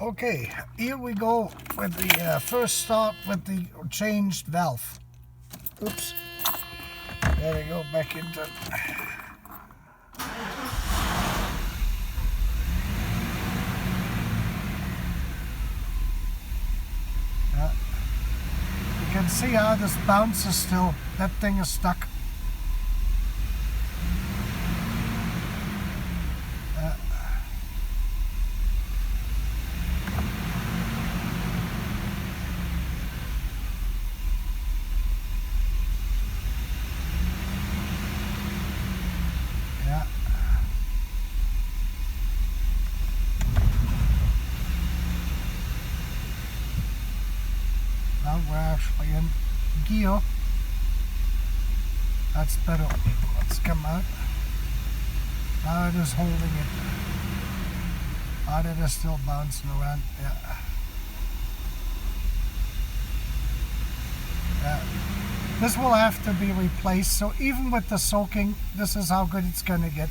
Okay, here we go with the first start with the changed valve. Oops. There we go, back into it. Yeah. You can see how this bounces still. That thing is stuck. Now we're actually in gear. That's better. Let's come out. Now it is holding it. Now it is still bouncing around. Yeah. Yeah. This will have to be replaced. So even with the soaking, this is how good it's going to get.